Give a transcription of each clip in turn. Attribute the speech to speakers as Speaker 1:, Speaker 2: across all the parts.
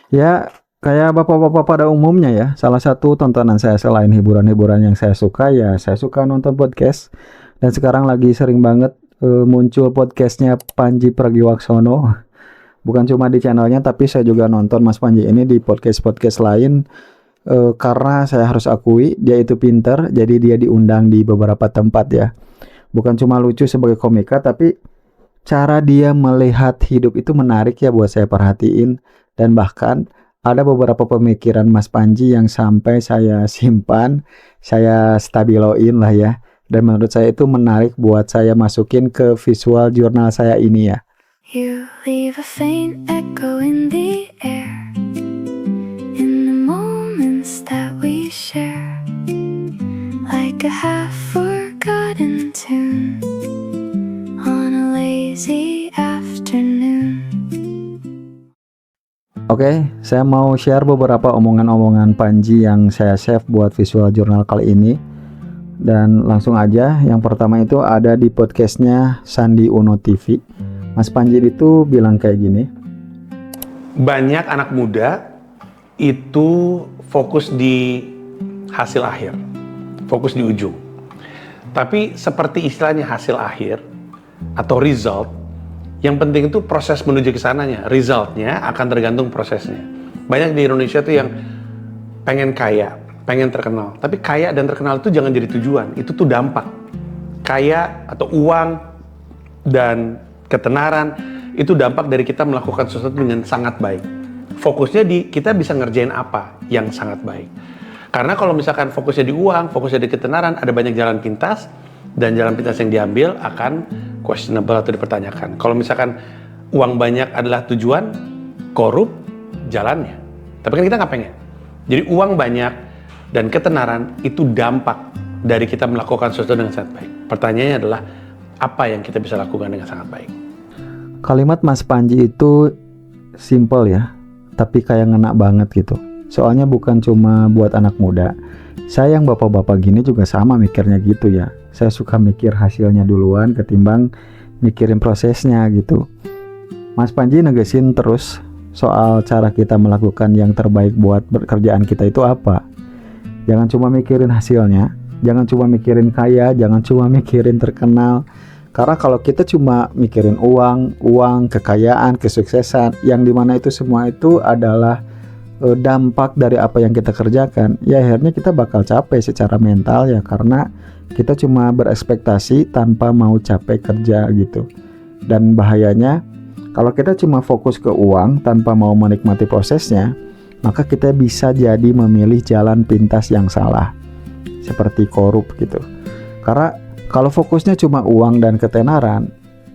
Speaker 1: Ya, kayak bapak-bapak pada umumnya ya, salah satu tontonan saya selain hiburan-hiburan yang saya suka, ya saya suka nonton podcast. Dan sekarang lagi sering banget muncul podcastnya Panji Pragiwaksono. Bukan cuma di channelnya, tapi saya juga nonton Mas Panji ini di podcast-podcast lain. Karena saya harus akui dia itu pinter, jadi dia diundang di beberapa tempat ya. Bukan cuma lucu sebagai komika, tapi cara dia melihat hidup itu menarik ya buat saya perhatiin. Dan bahkan ada beberapa pemikiran Mas Panji yang sampai saya simpan, saya stabiloin lah ya. Dan menurut saya itu menarik buat saya masukin ke visual jurnal saya ini ya.
Speaker 2: You leave a faint echo in the air, in the moments that we share, like a half-forgotten tune on a lazy afternoon.
Speaker 1: Oke, saya mau share beberapa omongan-omongan Panji yang saya save buat visual jurnal kali ini. Dan langsung aja, yang pertama itu ada di podcastnya Sandi Uno TV. Mas Panji itu bilang kayak gini.
Speaker 3: Banyak anak muda itu fokus di hasil akhir, fokus di ujung. Tapi seperti istilahnya hasil akhir atau result, yang penting itu proses menuju ke sananya. Resultnya akan tergantung prosesnya. Banyak di Indonesia tuh yang pengen kaya, pengen terkenal. Tapi kaya dan terkenal itu jangan jadi tujuan, itu tuh dampak. Kaya atau uang dan ketenaran itu dampak dari kita melakukan sesuatu dengan sangat baik. Fokusnya di kita bisa ngerjain apa yang sangat baik. Karena kalau misalkan fokusnya di uang, fokusnya di ketenaran, ada banyak jalan pintas, dan jalan pintas yang diambil akan questionable atau dipertanyakan. Kalau misalkan uang banyak adalah tujuan, korup jalannya. Tapi kan kita nggak pengen. Jadi uang banyak dan ketenaran itu dampak dari kita melakukan sesuatu dengan sangat baik. Pertanyaannya adalah apa yang kita bisa lakukan dengan sangat baik.
Speaker 1: Kalimat Mas Panji itu simple ya, tapi kayak ngena banget gitu. Soalnya bukan cuma buat anak muda. Saya yang bapak-bapak gini juga sama mikirnya gitu ya. Saya suka mikir hasilnya duluan ketimbang mikirin prosesnya gitu. Mas Panji negesin terus soal cara kita melakukan yang terbaik buat pekerjaan kita itu apa. Jangan cuma mikirin hasilnya, jangan cuma mikirin kaya, jangan cuma mikirin terkenal. Karena kalau kita cuma mikirin uang, kekayaan, kesuksesan, yang dimana itu semua itu adalah dampak dari apa yang kita kerjakan, ya akhirnya kita bakal capek secara mental ya, karena kita cuma berekspektasi tanpa mau capek kerja gitu. Dan bahayanya kalau kita cuma fokus ke uang tanpa mau menikmati prosesnya, maka kita bisa jadi memilih jalan pintas yang salah, seperti korup gitu. Karena kalau fokusnya cuma uang dan ketenaran,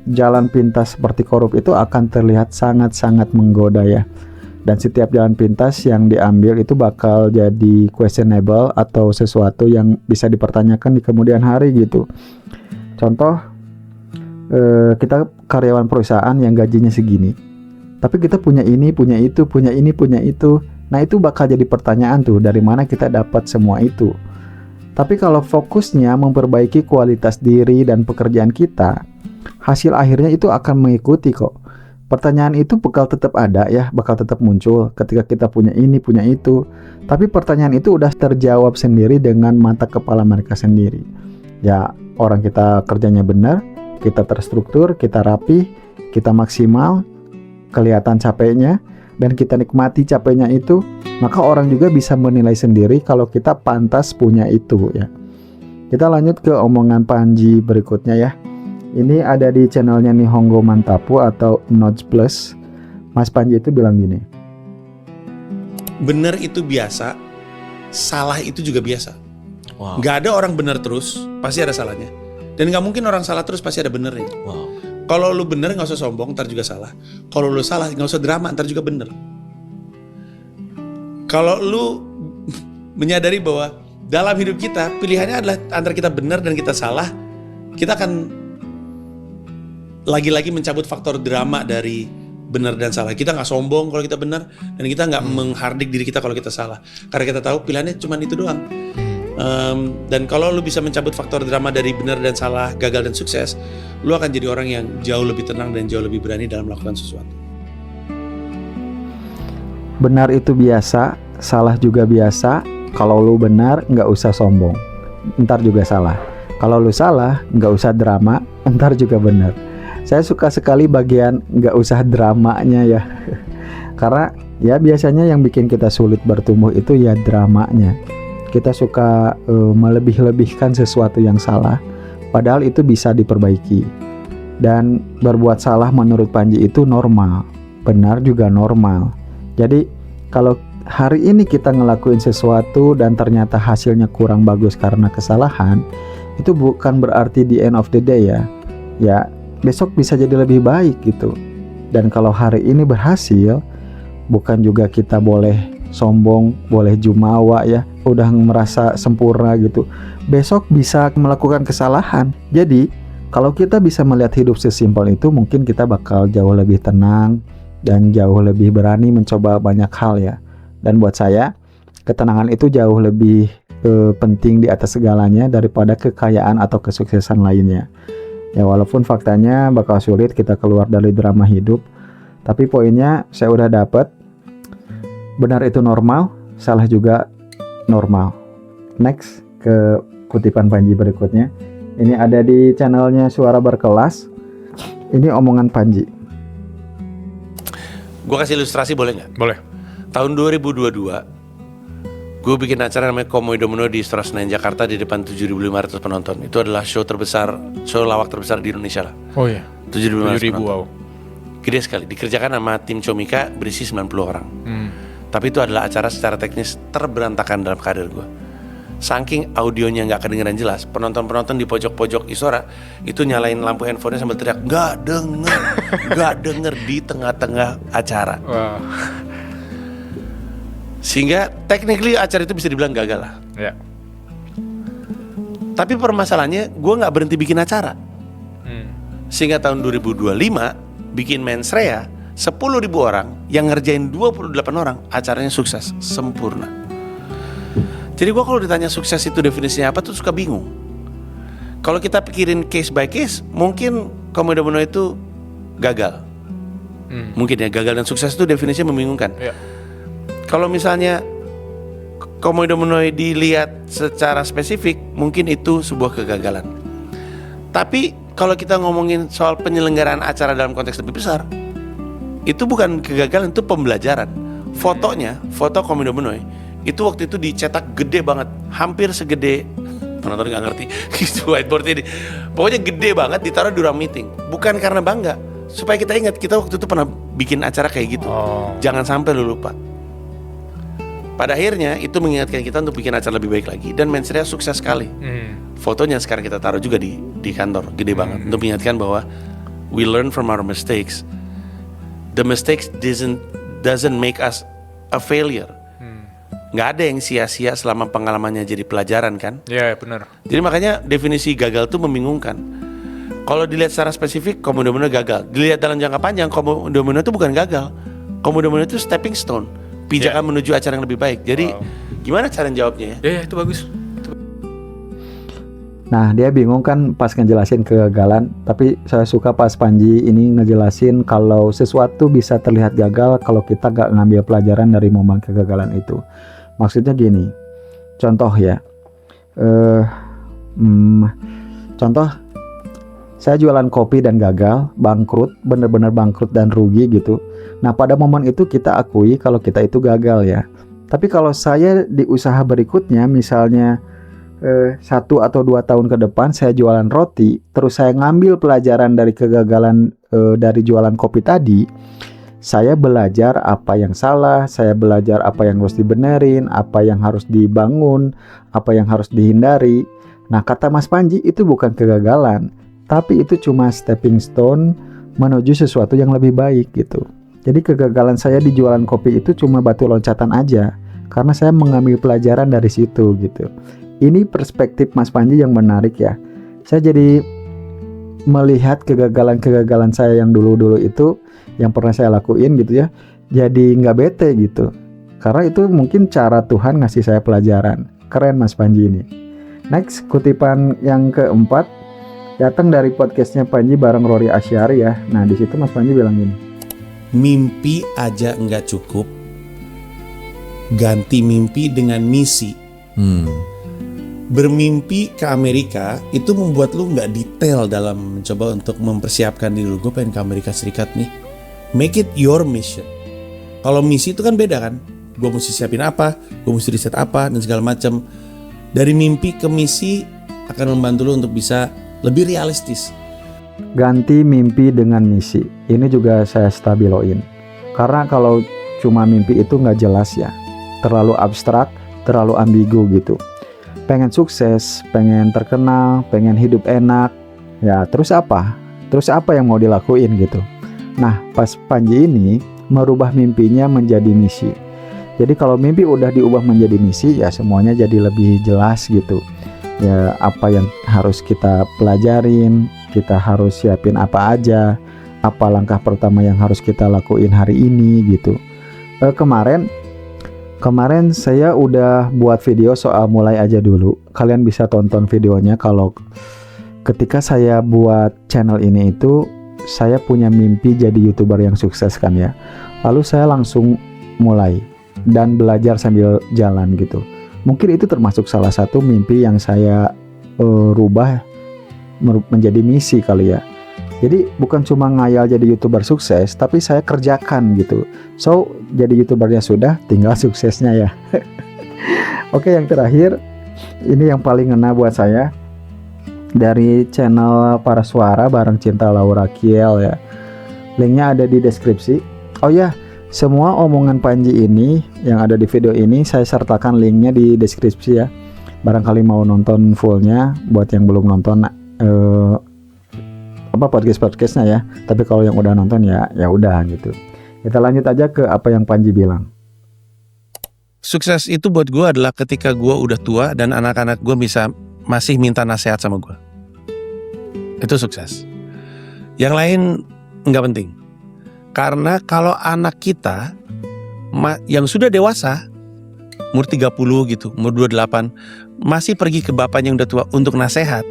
Speaker 1: jalan pintas seperti korup itu akan terlihat sangat-sangat menggoda ya. Dan setiap jalan pintas yang diambil itu bakal jadi questionable atau sesuatu yang bisa dipertanyakan di kemudian hari gitu. Contoh, kita karyawan perusahaan yang gajinya segini, tapi kita punya ini, punya itu, punya ini, punya itu. Nah itu bakal jadi pertanyaan tuh, dari mana kita dapat semua itu. Tapi kalau fokusnya memperbaiki kualitas diri dan pekerjaan kita, hasil akhirnya itu akan mengikuti kok. Pertanyaan itu bakal tetap ada ya, bakal tetap muncul ketika kita punya ini, punya itu. Tapi pertanyaan itu udah terjawab sendiri dengan mata kepala mereka sendiri. Ya, orang kita kerjanya benar, kita terstruktur, kita rapi, kita maksimal, kelihatan capeknya, dan kita nikmati capeknya itu, maka orang juga bisa menilai sendiri kalau kita pantas punya itu ya. Kita lanjut ke omongan Panji berikutnya ya. Ini ada di channelnya Nihongo Mantapu atau Notch Plus. Mas Panji itu bilang gini.
Speaker 4: Benar itu biasa, salah itu juga biasa.
Speaker 5: Wow.
Speaker 4: Gak ada orang benar terus, pasti ada salahnya. Dan gak mungkin orang salah terus, pasti ada benernya.
Speaker 5: Wow.
Speaker 4: Kalau lu bener gak usah sombong, ntar juga salah. Kalau lu salah gak usah drama, ntar juga bener. Kalau lu menyadari bahwa dalam hidup kita pilihannya adalah antara kita benar dan kita salah, kita akan lagi-lagi mencabut faktor drama dari benar dan salah. Kita gak sombong kalau kita benar, dan kita gak menghardik diri kita kalau kita salah. Karena kita tahu pilihannya cuma itu doang. Dan kalau lu bisa mencabut faktor drama dari benar dan salah, gagal dan sukses, lu akan jadi orang yang jauh lebih tenang dan jauh lebih berani dalam melakukan sesuatu.
Speaker 1: benar itu biasa, salah juga biasa. Kalau lu benar, nggak usah sombong, ntar juga salah. Kalau lu salah, nggak usah drama, ntar juga benar. Saya suka sekali bagian nggak usah dramanya ya. Karena ya biasanya yang bikin kita sulit bertumbuh itu ya dramanya. Kita suka melebih-lebihkan sesuatu yang salah, padahal itu bisa diperbaiki. Dan berbuat salah menurut Panji itu normal, benar juga normal. Jadi kalau hari ini kita ngelakuin sesuatu dan ternyata hasilnya kurang bagus karena kesalahan, itu bukan berarti the end of the day ya. Ya, besok bisa jadi lebih baik gitu. Dan kalau hari ini berhasil, bukan juga kita boleh sombong, boleh jumawa ya, udah merasa sempurna gitu. Besok bisa melakukan kesalahan. Jadi kalau kita bisa melihat hidup sesimpel itu, mungkin kita bakal jauh lebih tenang dan jauh lebih berani mencoba banyak hal ya. Dan buat saya, ketenangan itu jauh lebih penting di atas segalanya daripada kekayaan atau kesuksesan lainnya. Ya walaupun faktanya bakal sulit kita keluar dari drama hidup, tapi poinnya saya udah dapet. Benar itu normal, salah juga normal. Next ke kutipan Panji berikutnya. Ini ada di channelnya Suara Berkelas. Ini omongan Panji.
Speaker 4: Gue kasih ilustrasi boleh nggak?
Speaker 3: Boleh.
Speaker 4: Tahun 2022, gue bikin acara namanya Komoy Domino di Istora Senayan Jakarta di depan 7.500 penonton. Itu adalah show lawak terbesar di Indonesia lah.
Speaker 3: Oh iya.
Speaker 4: 7.500 penonton.
Speaker 3: Wow.
Speaker 4: Gede sekali. Dikerjakan sama tim Comika berisi 90 orang. Tapi itu adalah acara secara teknis terberantakan dalam karir gue. Saking audionya nggak kedengeran jelas, penonton-penonton di pojok-pojok Istora itu nyalain lampu handphonenya sambil teriak nggak denger di tengah-tengah acara.
Speaker 3: Wow.
Speaker 4: Sehingga technically acara itu bisa dibilang gagal lah.
Speaker 3: Ya.
Speaker 4: Tapi permasalahannya gue nggak berhenti bikin acara. Sehingga tahun 2025 bikin Mensrea 10.000 orang yang ngerjain 28 orang, acaranya sukses, sempurna. Jadi gue kalau ditanya sukses itu definisinya apa tuh suka bingung. Kalau kita pikirin case by case, mungkin Komoy Domino itu gagal. Mungkin ya, gagal dan sukses itu definisinya membingungkan.
Speaker 3: Ya.
Speaker 4: Kalau misalnya Komoy Domino dilihat secara spesifik, mungkin itu sebuah kegagalan. Tapi kalau kita ngomongin soal penyelenggaraan acara dalam konteks lebih besar, itu bukan kegagalan, itu pembelajaran. Fotonya, foto Komoy Domino itu waktu itu dicetak gede banget, hampir segede, penonton nggak ngerti gitu whiteboard ini. Pokoknya gede banget, ditaruh di ruang meeting. Bukan karena bangga, supaya kita ingat kita waktu itu pernah bikin acara kayak gitu. Jangan sampai lu lupa. Pada akhirnya itu mengingatkan kita untuk bikin acara lebih baik lagi. Dan Mensrea sukses sekali. Fotonya sekarang kita taruh juga di kantor, gede banget, untuk mengingatkan bahwa we learn from our mistakes. The mistakes doesn't make us a failure. Nggak ada yang sia-sia selama pengalamannya jadi pelajaran kan?
Speaker 3: Iya benar.
Speaker 4: Jadi makanya definisi gagal tuh membingungkan. Kalau dilihat secara spesifik, Komoy Domino gagal. Dilihat dalam jangka panjang, Komoy Domino itu bukan gagal. Komoy Domino itu stepping stone, pijakan menuju acara yang lebih baik. Jadi gimana cara jawabnya ya?
Speaker 3: Ya itu bagus.
Speaker 1: Nah dia bingung kan pas ngejelasin kegagalan. Tapi saya suka pas Panji ini ngejelasin kalau sesuatu bisa terlihat gagal kalau kita gak ngambil pelajaran dari momen kegagalan itu. Maksudnya gini, contoh ya, contoh saya jualan kopi dan gagal, bangkrut, bener-bener bangkrut dan rugi gitu. Nah pada momen itu kita akui kalau kita itu gagal ya. Tapi kalau saya di usaha berikutnya, misalnya 1 atau 2 tahun ke depan saya jualan roti, terus saya ngambil pelajaran dari kegagalan dari jualan kopi tadi, saya belajar apa yang salah, saya belajar apa yang harus dibenerin, apa yang harus dibangun, apa yang harus dihindari. Nah kata Mas Panji itu bukan kegagalan, tapi itu cuma stepping stone menuju sesuatu yang lebih baik gitu. Jadi kegagalan saya di jualan kopi itu cuma batu loncatan aja, karena saya mengambil pelajaran dari situ gitu. Ini perspektif Mas Panji yang menarik ya. Saya jadi melihat kegagalan-kegagalan saya yang dulu-dulu itu, yang pernah saya lakuin gitu ya, jadi nggak bete gitu. Karena itu mungkin cara Tuhan ngasih saya pelajaran. Keren Mas Panji ini. Next, kutipan yang keempat datang dari podcastnya Panji bareng Rory Asyari ya. Nah di situ Mas Panji bilang gini.
Speaker 4: Mimpi aja nggak cukup, ganti mimpi dengan misi. Bermimpi ke Amerika itu membuat lu nggak detail dalam mencoba untuk mempersiapkan diri lu. Gue pengen ke Amerika Serikat nih. Make it your mission. Kalau misi itu kan beda kan. Gue mesti siapin apa, gue mesti riset apa dan segala macam. Dari mimpi ke misi akan membantu lu untuk bisa lebih realistis.
Speaker 1: Ganti mimpi dengan misi. Ini juga saya stabiloin. Karena kalau cuma mimpi itu nggak jelas ya. Terlalu abstrak, terlalu ambigu gitu. Pengen sukses, pengen terkenal, pengen hidup enak. Ya terus apa? Terus apa yang mau dilakuin gitu. Nah pas Panji ini merubah mimpinya menjadi misi. Jadi kalau mimpi udah diubah menjadi misi ya semuanya jadi lebih jelas gitu. Ya apa yang harus kita pelajarin, kita harus siapin apa aja, apa langkah pertama yang harus kita lakuin hari ini gitu. Kemarin saya udah buat video soal mulai aja dulu. Kalian bisa tonton videonya. Kalau ketika saya buat channel ini itu saya punya mimpi jadi YouTuber yang sukses kan ya. Lalu saya langsung mulai dan belajar sambil jalan gitu. Mungkin itu termasuk salah satu mimpi yang saya rubah menjadi misi kali ya. Jadi bukan cuma ngayal jadi YouTuber sukses, tapi saya kerjakan gitu. So, jadi YouTubernya sudah, tinggal suksesnya ya. Oke, yang terakhir, ini yang paling ngena buat saya. Dari channel Para Suara bareng Cinta Laura Kiel ya. Linknya ada di deskripsi. Oh ya, semua omongan Panji ini yang ada di video ini saya sertakan linknya di deskripsi ya. Barangkali mau nonton fullnya, buat yang belum nonton podcastnya ya. Tapi kalau yang udah nonton ya udah gitu. Kita lanjut aja ke apa yang Panji bilang.
Speaker 4: Sukses itu buat gue adalah ketika gue udah tua dan anak-anak gue bisa masih minta nasihat sama gue. Itu sukses. Yang lain nggak penting. Karena kalau anak kita yang sudah dewasa, umur 30 gitu, umur 28, masih pergi ke bapaknya yang udah tua untuk nasihat,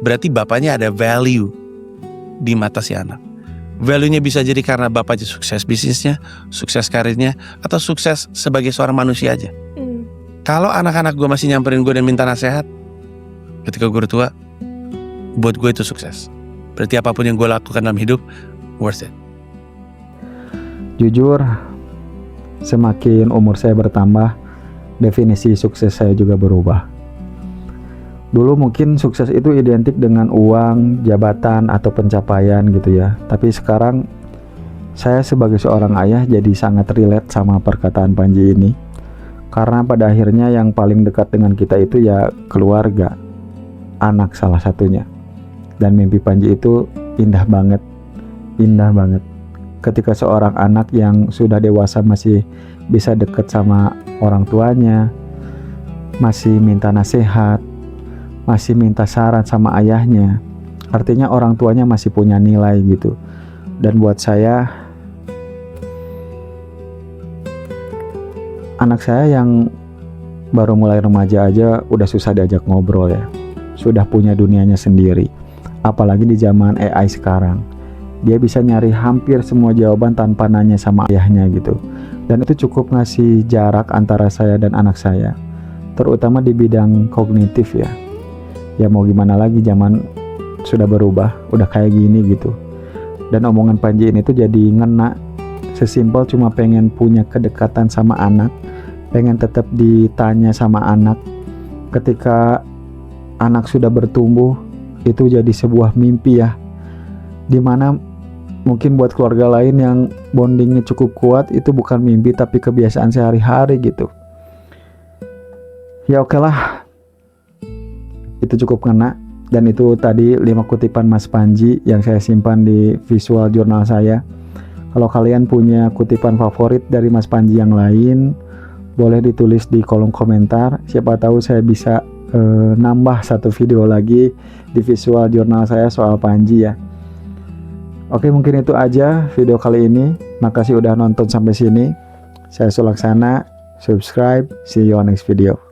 Speaker 4: berarti bapaknya ada value di mata si anak. Value-nya bisa jadi karena bapaknya sukses bisnisnya, sukses karirnya, atau sukses sebagai seorang manusia aja. Kalau anak-anak gue masih nyamperin gue dan minta nasihat ketika gue tua, buat gue itu sukses. Berarti apapun yang gue lakukan dalam hidup worth it.
Speaker 1: Jujur, semakin umur saya bertambah, definisi sukses saya juga berubah. Dulu mungkin sukses itu identik dengan uang, jabatan, atau pencapaian gitu ya. Tapi sekarang saya sebagai seorang ayah jadi sangat relate sama perkataan Panji ini. Karena pada akhirnya yang paling dekat dengan kita itu ya keluarga, anak salah satunya. Dan mimpi Panji itu indah banget, indah banget. Ketika seorang anak yang sudah dewasa masih bisa dekat sama orang tuanya, masih minta nasihat, masih minta saran sama ayahnya, artinya orang tuanya masih punya nilai gitu. Dan buat saya, anak saya yang baru mulai remaja aja udah susah diajak ngobrol ya, sudah punya dunianya sendiri. Apalagi di zaman AI sekarang, dia bisa nyari hampir semua jawaban tanpa nanya sama ayahnya gitu. Dan itu cukup ngasih jarak antara saya dan anak saya, terutama di bidang kognitif ya. Ya mau gimana lagi, zaman sudah berubah, udah kayak gini gitu. Dan omongan Panji ini tuh jadi ngena. Sesimpel cuma pengen punya kedekatan sama anak, pengen tetap ditanya sama anak. Ketika anak sudah bertumbuh, itu jadi sebuah mimpi ya. Dimana mungkin buat keluarga lain yang bondingnya cukup kuat, itu bukan mimpi tapi kebiasaan sehari-hari gitu. Ya oke lah, itu cukup kena. Dan itu tadi 5 kutipan Mas Panji yang saya simpan di visual jurnal saya. Kalau kalian punya kutipan favorit dari Mas Panji yang lain, boleh ditulis di kolom komentar. Siapa tahu saya bisa nambah satu video lagi di visual jurnal saya soal Panji ya. Oke, mungkin itu aja video kali ini. Makasih udah nonton sampai sini. Saya Sulaksana, subscribe, see you on next video.